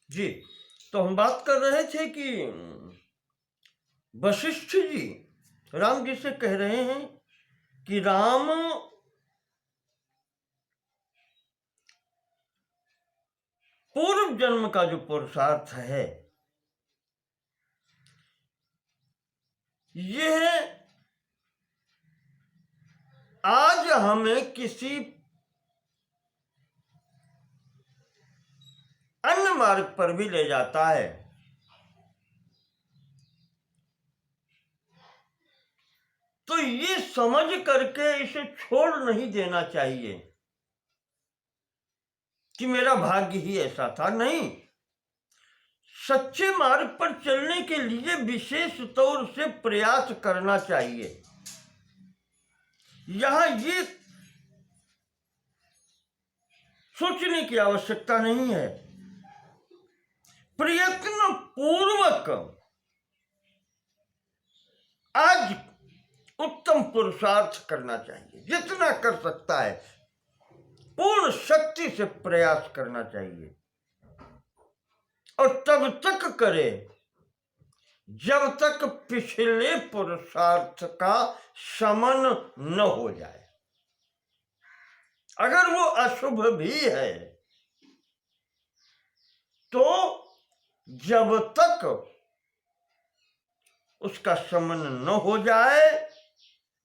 जी, तो हम बात कर रहे थे कि वशिष्ठ जी राम जी से कह रहे हैं कि राम, पूर्व जन्म का जो पुरुषार्थ है यह आज हमें किसी अन्य मार्ग पर भी ले जाता है। तो ये समझ करके इसे छोड़ नहीं देना चाहिए कि मेरा भाग्य ही ऐसा था। नहीं, सच्चे मार्ग पर चलने के लिए विशेष तौर से प्रयास करना चाहिए। यहां ये सोचने की आवश्यकता नहीं है, प्रयत्न पूर्वक आज उत्तम पुरुषार्थ करना चाहिए। जितना कर सकता है पूर्ण शक्ति से प्रयास करना चाहिए, और तब तक करे जब तक पिछले पुरुषार्थ का शमन न हो जाए। अगर वो अशुभ भी है तो जब तक उसका शमन न हो जाए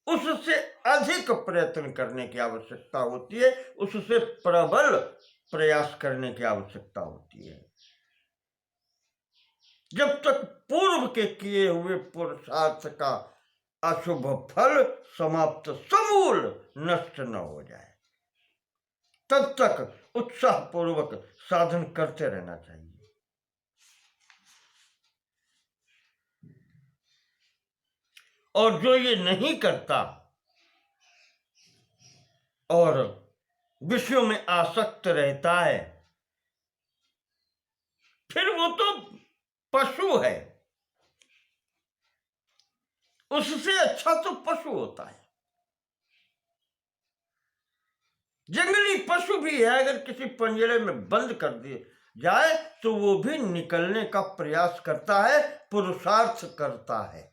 उससे अधिक प्रयत्न करने की आवश्यकता होती है, उससे प्रबल प्रयास करने की आवश्यकता होती है। जब तक पूर्व के किए हुए पुरुषार्थ का अशुभ फल समाप्त समूल नष्ट न हो जाए तब तक उत्साह पूर्वक साधन करते रहना चाहिए। और जो ये नहीं करता और विषयों में आसक्त रहता है फिर वो तो पशु है। उससे अच्छा तो पशु होता है। जंगली पशु भी है, अगर किसी पिंजरे में बंद कर दिए जाए तो वो भी निकलने का प्रयास करता है, पुरुषार्थ करता है।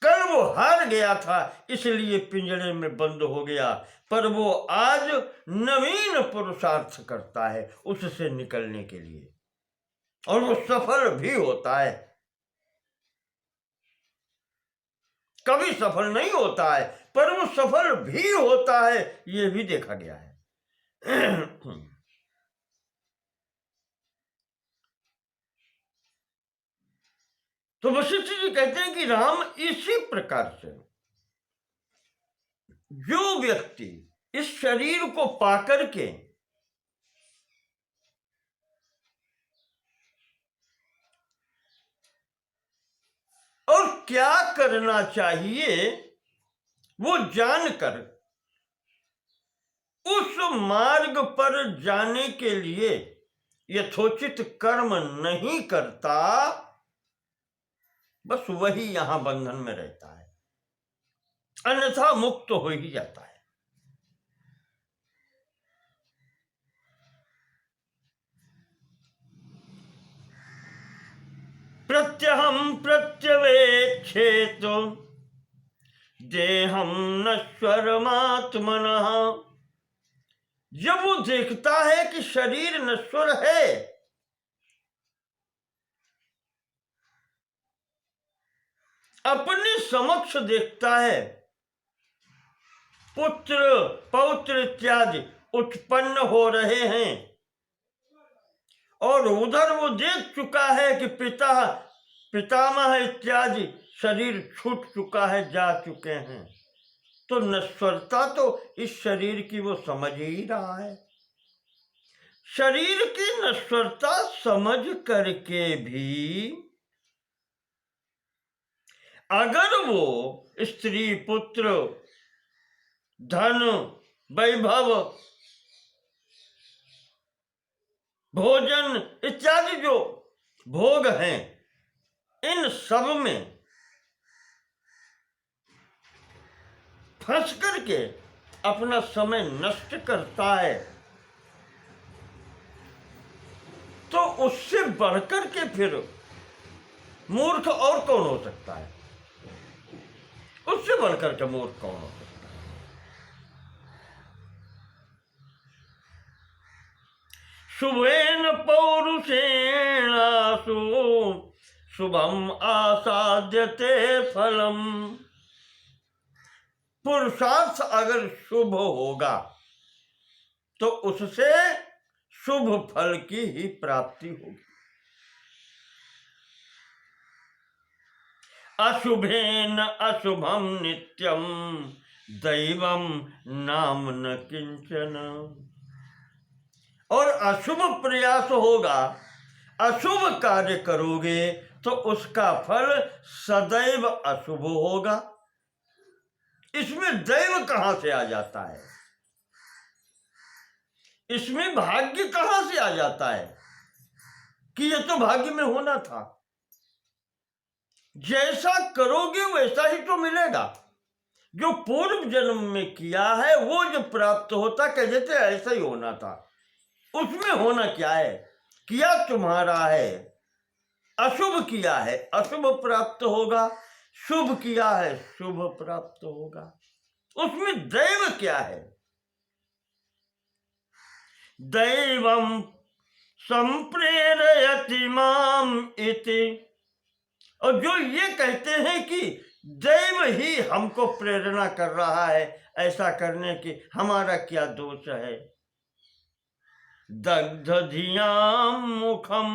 कल वो हार गया था इसलिए पिंजरे में बंद हो गया, पर वो आज नवीन पुरुषार्थ करता है उससे निकलने के लिए, और वो सफल भी होता है। कभी सफल नहीं होता है पर वो सफल भी होता है, ये भी देखा गया है। तो वशिष्ठ जी कहते हैं कि राम इसी प्रकार से जो व्यक्ति इस शरीर को पाकर के और क्या करना चाहिए वो जानकर उस मार्ग पर जाने के लिए यथोचित कर्म नहीं करता, बस वही यहां बंधन में रहता है, अन्यथा मुक्त हो ही जाता है। प्रत्यहम प्रत्यवेक्षेत देहम नश्वरमात्मनः। जब वो देखता है कि शरीर नश्वर है अपने समक्ष देखता है, पुत्र पौत्र इत्यादि उत्पन्न हो रहे हैं और उधर वो देख चुका है कि पिता पितामह इत्यादि शरीर छूट चुका है, जा चुके हैं, तो नश्वरता तो इस शरीर की वो समझ ही रहा है। शरीर की नश्वरता समझ करके भी अगर वो स्त्री पुत्र धन वैभव भोजन इत्यादि जो भोग हैं इन सब में फंस करके अपना समय नष्ट करता है तो उससे बढ़कर के फिर मूर्ख और कौन हो सकता है? उससे बढ़कर के मूर्ख कौन हो सकता है? शुभेन पौरुषेणासु शुभम आसाद्यते फलम। पुरुषार्थ अगर शुभ होगा तो उससे शुभ फल की ही प्राप्ति होगी। अशुभेन अशुभम नित्यम दैवम नाम न किंचन। और अशुभ प्रयास होगा, अशुभ कार्य करोगे तो उसका फल सदैव अशुभ होगा। इसमें दैव कहां से आ जाता है? इसमें भाग्य कहां से आ जाता है कि ये तो भाग्य में होना था? जैसा करोगे वैसा ही तो मिलेगा। जो पूर्व जन्म में किया है वो जो प्राप्त होता, कहते थे ऐसा ही होना था। उसमें होना क्या है? किया तुम्हारा है, अशुभ किया है अशुभ प्राप्त होगा, शुभ किया है शुभ प्राप्त होगा। उसमें दैव क्या है? दैवम संप्रेरयति माम इति। और जो ये कहते हैं कि दैव ही हमको प्रेरणा कर रहा है ऐसा करने की, हमारा क्या दोष है? दग्ध धियाम मुखम।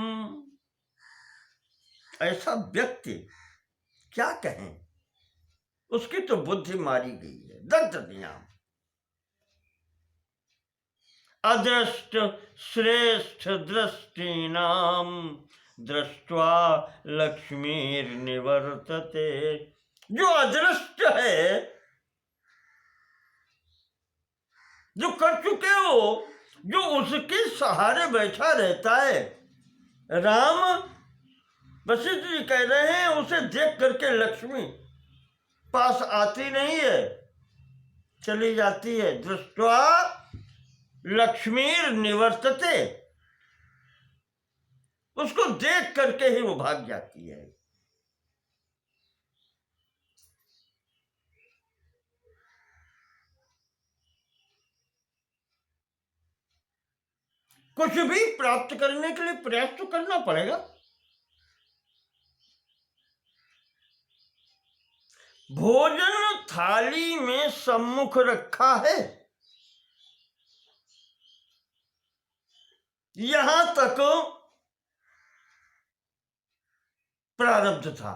ऐसा व्यक्ति क्या कहें, उसकी तो बुद्धि मारी गई है। दग्ध धियाम, अदृष्ट श्रेष्ठ दृष्टिनाम दृष्ट्वा लक्ष्मीर निवर्तते। जो अदृष्ट है, जो कर चुके हो, जो उसके सहारे बैठा रहता है। राम वशिष्ठ जी कह रहे हैं उसे देख करके लक्ष्मी पास आती नहीं है, चली जाती है। दृष्ट्वा लक्ष्मीर निवर्तते, उसको देख करके ही वो भाग जाती है। कुछ भी प्राप्त करने के लिए प्रयास तो करना पड़ेगा। भोजन थाली में सम्मुख रखा है, यहां तक प्रारब्ध था,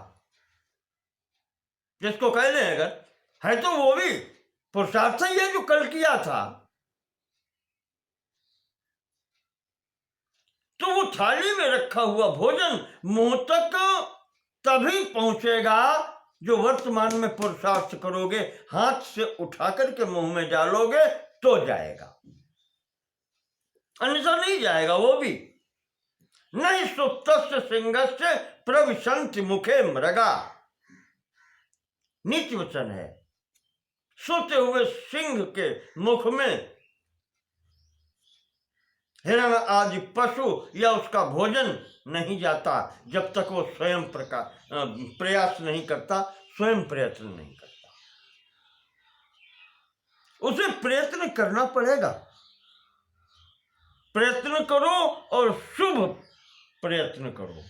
जिसको कह लें अगर है तो वो भी पुरुषार्थ ही है जो कल किया था। तो वो थाली में रखा हुआ भोजन मुंह तक तभी पहुंचेगा जो वर्तमान में पुरुषार्थ करोगे, हाथ से उठा करके मुंह में डालोगे तो जाएगा, अन्यथा नहीं जाएगा। वो भी नहीं। सुप्तस्य सिंहस्य प्रविशन्ति मुखे मृगा, नीच वचन है। सोते हुए सिंह के मुख में हिरण आदि पशु या उसका भोजन नहीं जाता जब तक वो स्वयं प्रयास नहीं करता, स्वयं प्रयत्न नहीं करता। उसे प्रयत्न करना पड़ेगा। प्रयत्न करो और शुभ प्रयत्न करो।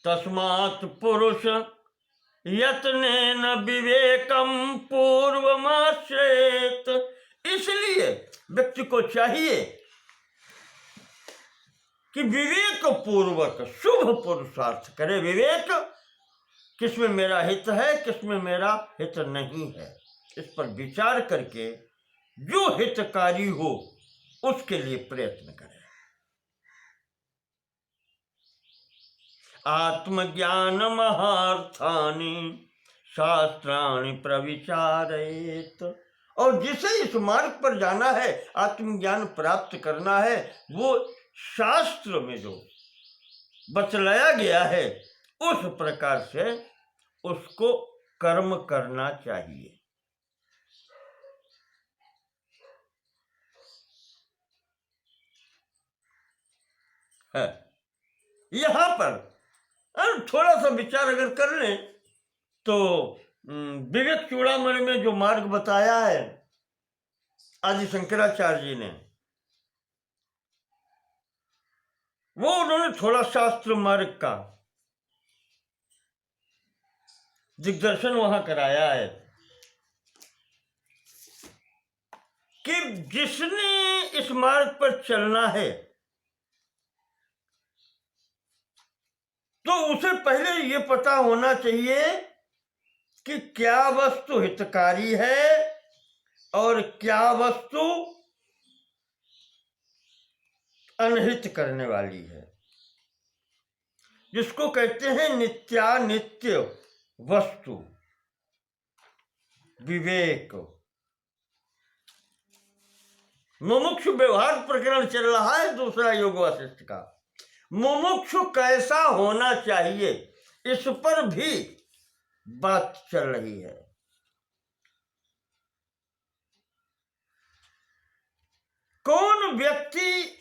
तस्मात् पुरुष यत्नेन विवेकम पूर्वमाश्रयेत। इसलिए व्यक्ति को चाहिए कि विवेक पूर्वक शुभ पुरुषार्थ करे। विवेक, किसमें मेरा हित है, किसमें मेरा हित नहीं है, इस पर विचार करके जो हितकारी हो उसके लिए प्रयत्न करें। आत्मज्ञान महार्थानि शास्त्राणि प्रविचारेत। और जिसे इस मार्ग पर जाना है, आत्मज्ञान प्राप्त करना है, वो शास्त्र में जो बतलाया गया है उस प्रकार से उसको कर्म करना चाहिए। है। यहां पर थोड़ा सा विचार अगर कर लें तो विवेक चूड़ामणि में जो मार्ग बताया है आदि शंकराचार्य जी ने, वो उन्होंने थोड़ा शास्त्र मार्ग का दिग्दर्शन वहां कराया है कि जिसने इस मार्ग पर चलना है तो उसे पहले ये पता होना चाहिए कि क्या वस्तु हितकारी है और क्या वस्तु अनहित करने वाली है, जिसको कहते हैं नित्यानित्य वस्तु विवेक। मुमुक्षु व्यवहार प्रकरण चल रहा है दूसरा योग वासिष्ठ का। मुमुक्षु कैसा होना चाहिए इस पर भी बात चल रही है। कौन व्यक्ति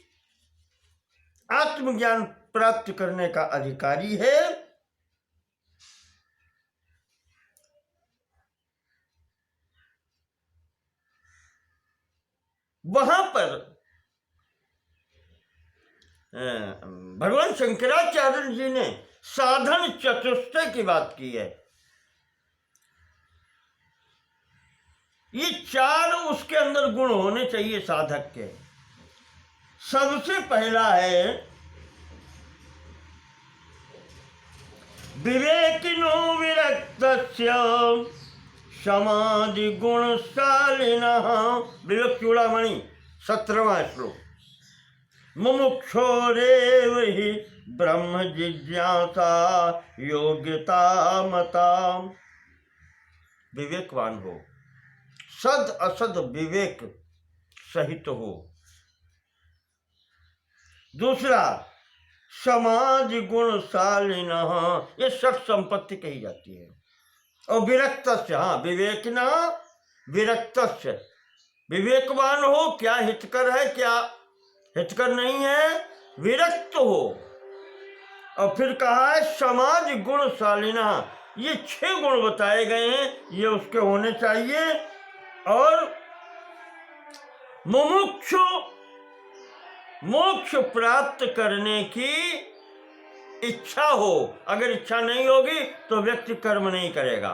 आत्मज्ञान प्राप्त करने का अधिकारी है, वहां पर भगवान शंकराचार्य जी ने साधन चतुष्टय की बात की है। ये चार उसके अंदर गुण होने चाहिए साधक के। सबसे पहला है विवेकिनो विरक्तस्य समाधि गुणशालिनः। विवेक चूड़ामणि 17वां श्लोक। मुमुक्षोरेव हि ब्रह्म जिज्ञासा योग्यता मता। विवेकवान हो, सद असद विवेक सहित हो। दूसरा समाज गुणशालिनः, ये षट संपत्ति कही जाती है। और विरक्तस्य, हाँ विवेकिना विरक्तस्य, विवेकवान हो, क्या हितकर है क्या हितकर नहीं है, विरक्त हो। और फिर कहा है समाज गुणशालिना, ये 6 गुण बताए गए हैं, ये उसके होने चाहिए। और मुमुक्षु मोक्ष प्राप्त करने की इच्छा हो। अगर इच्छा नहीं होगी तो व्यक्ति कर्म नहीं करेगा।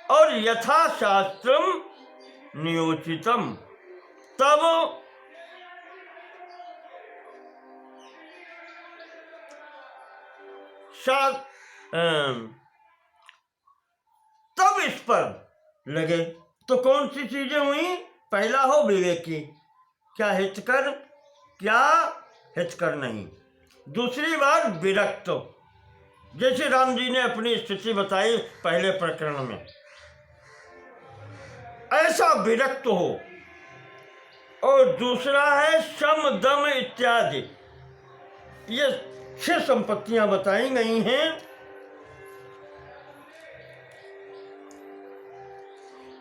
और यथा शास्त्रम नियोचितम, तब इस पर लगे। तो कौन सी चीजें हुई? पहला हो विवेकी, क्या हितकर क्या हितकर नहीं। दूसरी बात विरक्त, जैसे राम जी ने अपनी स्थिति बताई पहले प्रकरण में, ऐसा विरक्त हो। और दूसरा है शम दम इत्यादि, ये 6 संपत्तियां बताई गई हैं।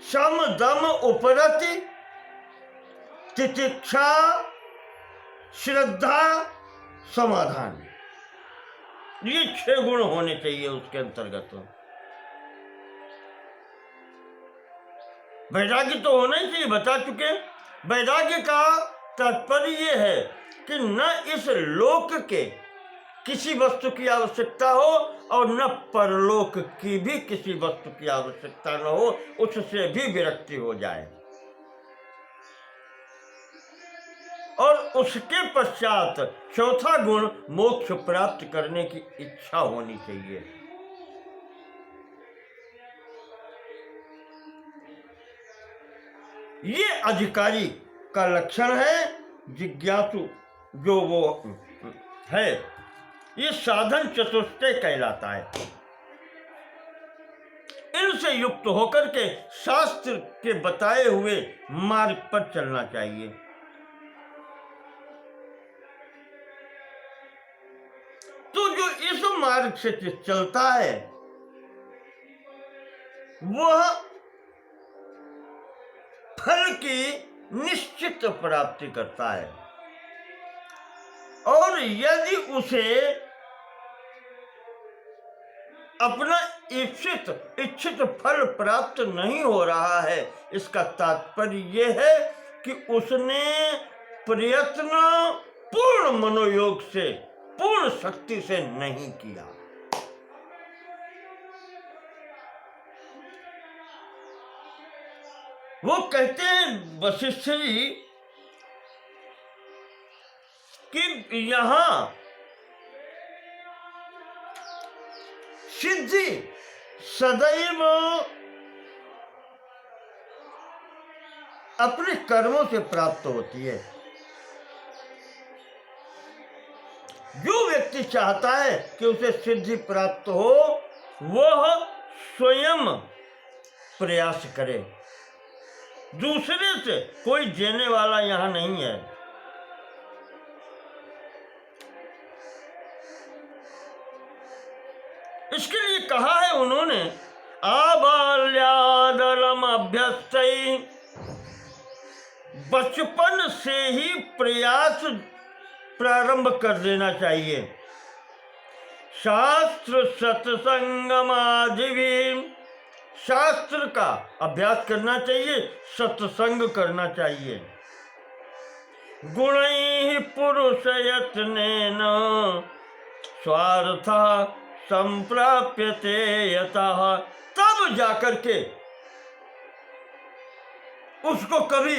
शम दम उपरति तितिक्षा श्रद्धा समाधान, ये 6 गुण होने चाहिए उसके अंतर्गत। वैराग्य तो होना ही चाहिए, बता चुके। वैराग्य का तात्पर्य ये है कि न इस लोक के किसी वस्तु की आवश्यकता हो और न परलोक की भी किसी वस्तु की आवश्यकता न हो, उससे भी विरक्ति हो जाए। और उसके पश्चात चौथा गुण मोक्ष प्राप्त करने की इच्छा होनी चाहिए। ये अधिकारी का लक्षण है। जिज्ञासु जो वो है, ये साधन चतुष्टय कहलाता है। इनसे युक्त होकर के शास्त्र के बताए हुए मार्ग पर चलना चाहिए। तो जो इस मार्ग से चलता है वह फल की निश्चित प्राप्ति करता है। और यदि उसे अपना इच्छित फल प्राप्त नहीं हो रहा है, इसका तात्पर्य यह है कि उसने प्रयत्न पूर्ण मनोयोग से, पूर्ण शक्ति से नहीं किया। वो कहते हैं वशिष्ठ जी कि यहां सिद्धि सदैव अपने कर्मों से प्राप्त होती है। जो व्यक्ति चाहता है कि उसे सिद्धि प्राप्त हो, वह स्वयं प्रयास करे, दूसरे से कोई देने वाला यहां नहीं है। इसके लिए कहा है उन्होंने, आबाल्यादलम अभ्यस्तई, बचपन से ही प्रयास प्रारंभ कर देना चाहिए। शास्त्र सत्संगमादि भी, शास्त्र का अभ्यास करना चाहिए, सत्संग करना चाहिए। गुणैः पुरुष यत्नेन स्वार्थ संप्राप्यते यतः, तब जाकर के उसको कभी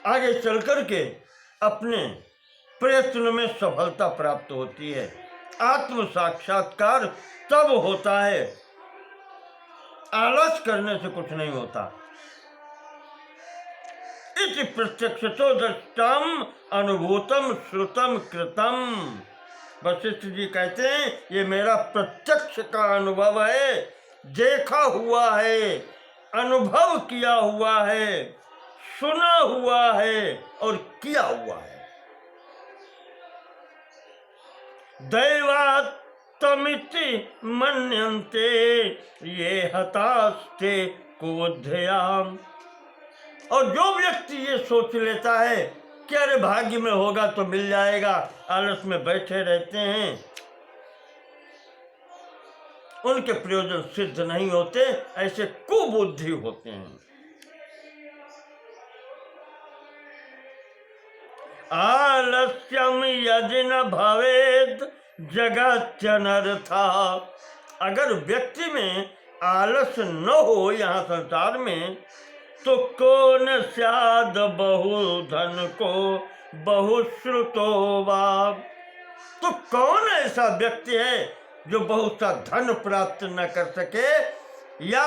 आगे चल कर के अपने प्रयत्न में सफलता प्राप्त होती है। आत्म साक्षात्कार तब होता है, आलस करने से कुछ नहीं होता। इति प्रत्यक्षतो दृष्टम अनुभूतम श्रुतम कृतम। वशिष्ठ जी कहते हैं, ये मेरा प्रत्यक्ष का अनुभव है, देखा हुआ है, अनुभव किया हुआ है, सुना हुआ है और किया हुआ है। दैवात् तमिति मन्यन्ते ये हतास्ते कुबुद्धयाम। और जो व्यक्ति ये सोच लेता है कि अरे भाग्य में होगा तो मिल जाएगा, आलस में बैठे रहते हैं, उनके प्रयोजन सिद्ध नहीं होते, ऐसे कुबुद्धि होते हैं। आलस्यम यदि न भवेद जगत्यनर्था। अगर व्यक्ति में आलस न हो यहाँ संसार में, तो कौन स्याद बहुधन को बहुश्रुतो वाप। तो कौन ऐसा व्यक्ति है जो बहुत सा धन प्राप्त न कर सके या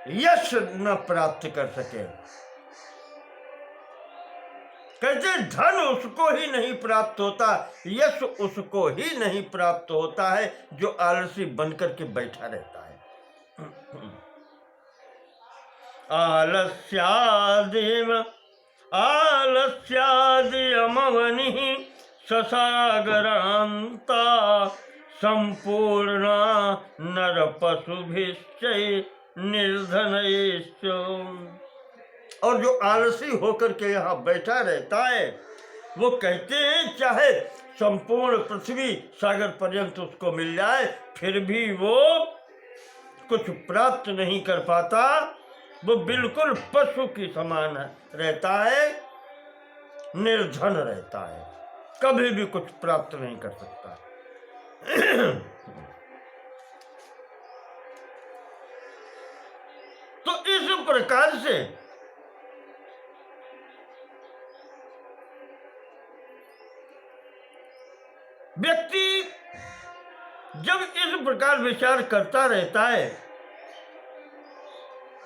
यश न प्राप्त कर सके। कहते धन उसको ही नहीं प्राप्त होता, यश उसको ही नहीं प्राप्त होता है जो आलसी बनकर के बैठा रहता है। आलस्यादिमवनिः ससागरान्ता संपूर्णा नरपशुभिश्चै निर्धनैश्च। और जो आलसी होकर के यहाँ बैठा रहता है, वो कहते हैं चाहे संपूर्ण पृथ्वी सागर पर्यंत उसको मिल जाए, फिर भी वो कुछ प्राप्त नहीं कर पाता। वो बिल्कुल पशु की समान रहता है, निर्धन रहता है, कभी भी कुछ प्राप्त नहीं कर सकता। तो इस प्रकार से व्यक्ति जब इस प्रकार विचार करता रहता है,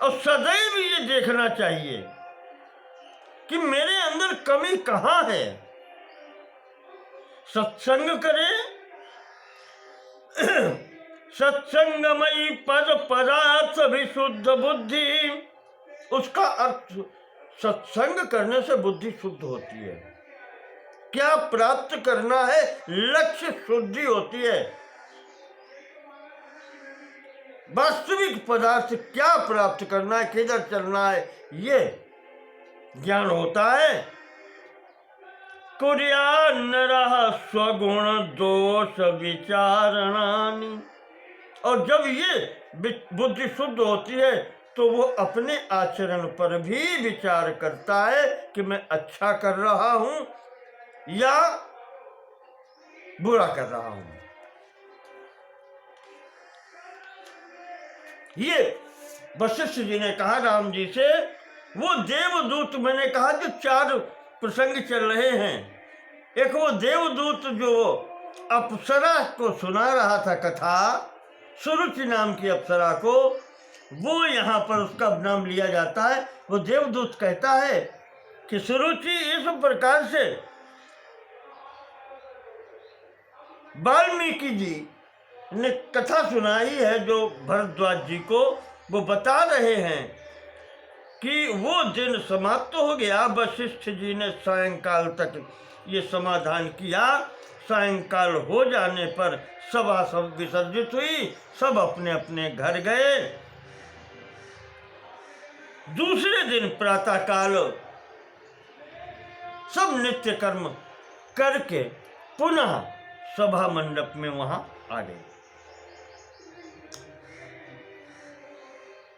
और सदैव ये देखना चाहिए कि मेरे अंदर कमी कहाँ है। सत्संग करे, सत्संगमयी पद पदार्थ विशुद्ध बुद्धि। उसका अर्थ सत्संग करने से बुद्धि शुद्ध होती है। क्या प्राप्त करना है, लक्ष्य शुद्धि होती है। वास्तविक पदार्थ क्या प्राप्त करना है, किधर चलना है, ये ज्ञान होता है। कुर्या नरः स्वगुण दोष विचारणानि। और जब ये बुद्धि शुद्ध होती है तो वो अपने आचरण पर भी विचार करता है कि मैं अच्छा कर रहा हूं या बुरा कर रहा हूं। ये वशिष्ठ जी ने कहा राम जी से, वो देवदूत, मैंने कहा जो 4 प्रसंग चल रहे हैं, एक वो देवदूत जो अप्सरा को सुना रहा था कथा, सुरुचि नाम की अप्सरा को, वो यहाँ पर उसका नाम लिया जाता है। वो देवदूत कहता है कि सुरुचि इस प्रकार से वाल्मीकि जी ने कथा सुनाई है जो भरद्वाज जी को, वो बता रहे हैं कि वो दिन समाप्त हो गया। वशिष्ठ जी ने सायंकाल तक ये समाधान किया। सायंकाल हो जाने पर सभा सब विसर्जित हुई, सब अपने अपने घर गए। दूसरे दिन प्रातःकाल सब नित्य कर्म करके पुनः सभा मंडप में वहां आ गए।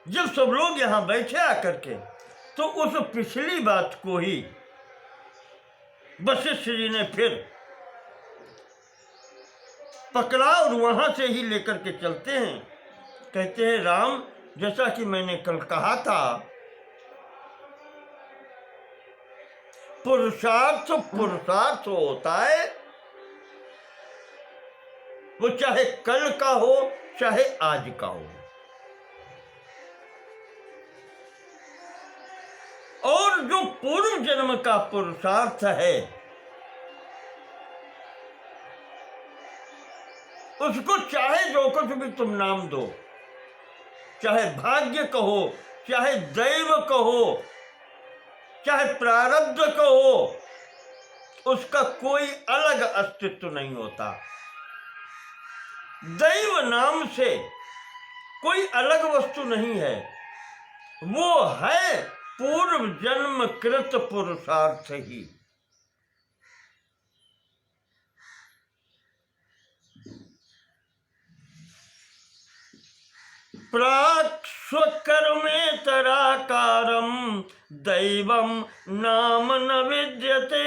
जब सब लोग यहां बैठे आकर के, तो उस पिछली बात को ही वशिष्ठ जी ने फिर पकड़ा और वहां से ही लेकर के चलते हैं। कहते हैं राम, जैसा कि मैंने कल कहा था, पुरुषार्थ पुरुषार्थ होता है, वो चाहे कल का हो चाहे आज का हो। और जो पूर्व जन्म का पुरुषार्थ है उसको चाहे जो कुछ भी तुम नाम दो, चाहे भाग्य कहो, चाहे दैव कहो, चाहे प्रारब्ध कहो, उसका कोई अलग अस्तित्व नहीं होता। दैव नाम से कोई अलग वस्तु नहीं है, वो है पूर्व जन्म कृत पुरुषार्थ ही। प्राक् स्वकर्मेतराकारं दैवं नाम न विद्यते।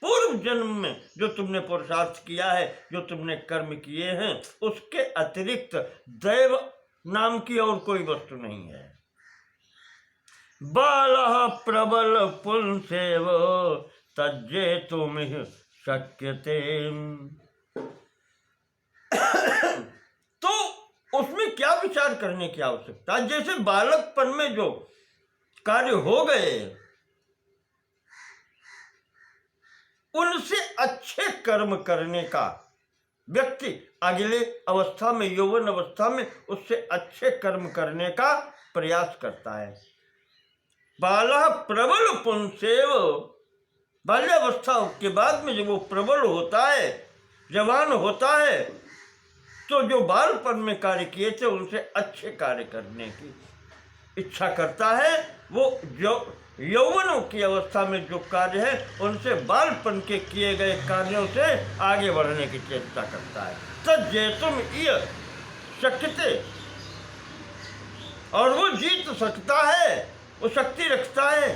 पूर्व जन्म में जो तुमने पुरुषार्थ किया है, जो तुमने कर्म किए हैं, उसके अतिरिक्त दैव नाम की और कोई वस्तु नहीं है। बालः प्रबल पुंसेव तज्जेतुमिह शक्यते। तो उसमें क्या विचार करने की आवश्यकता? जैसे बालकपन में जो कार्य हो गए, उनसे अच्छे कर्म करने का व्यक्ति अगले अवस्था में, यौवन अवस्था में, उससे अच्छे कर्म करने का प्रयास करता है। बालः प्रबल पुंसेव, बाल्यावस्था के बाद में जब वो प्रबल होता है, जवान होता है, तो जो बालपन में कार्य किए थे उनसे अच्छे कार्य करने की इच्छा करता है। वो जो यौवनों की अवस्था में जो कार्य है, उनसे बालपन के किए गए कार्यों से आगे बढ़ने की चेष्टा करता है। तज्जेतुम इह शक्यते, और वो जीत सकता है, वो शक्ति रखता है।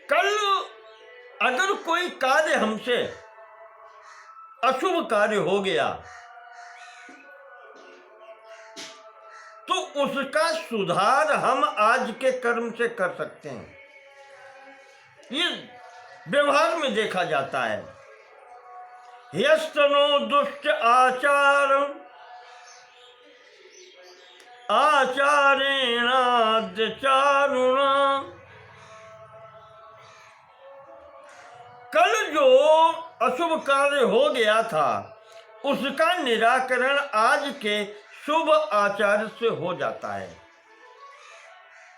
कल अगर कोई कार्य हमसे अशुभ कार्य हो गया तो उसका सुधार हम आज के कर्म से कर सकते हैं। ये व्यवहार में देखा जाता है। यस्तनो दुष्ट आचार आचारेणाद्यचारुणा। कल जो अशुभ कार्य हो गया था उसका निराकरण आज के शुभ आचार से हो जाता है,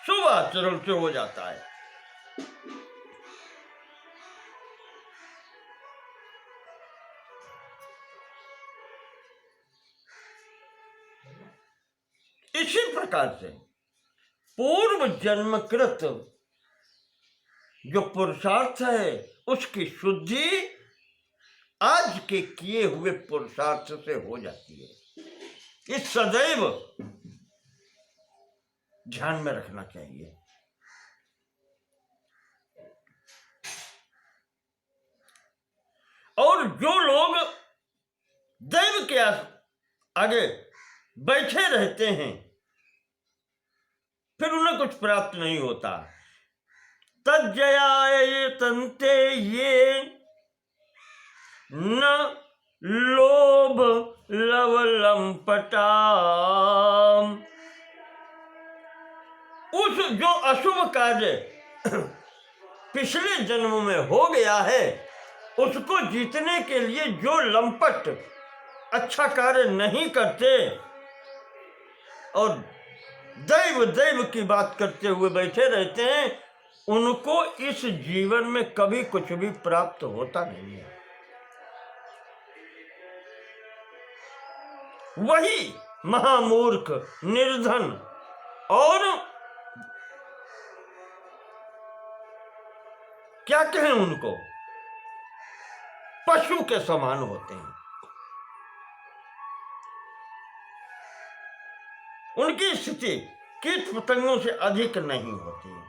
शुभ आचरण से हो जाता है। इसी प्रकार से पूर्व जन्मकृत जो पुरुषार्थ है उसकी शुद्धि आज के किए हुए पुरुषार्थ से हो जाती है। ये सदैव ध्यान में रखना चाहिए। और जो लोग दैव के आगे बैठे रहते हैं फिर उन्हें कुछ प्राप्त नहीं होता। तज्जयाय तंते ये न लोभ लवलंपटा। उस जो अशुभ कार्य पिछले जन्म में हो गया है उसको जीतने के लिए जो लंपट अच्छा कार्य नहीं करते और दैव दैव की बात करते हुए बैठे रहते हैं उनको इस जीवन में कभी कुछ भी प्राप्त होता नहीं है। वही महामूर्ख, निर्धन और क्या कहें उनको, पशु के समान होते हैं। उनकी स्थिति कीट पतंगों से अधिक नहीं होती है।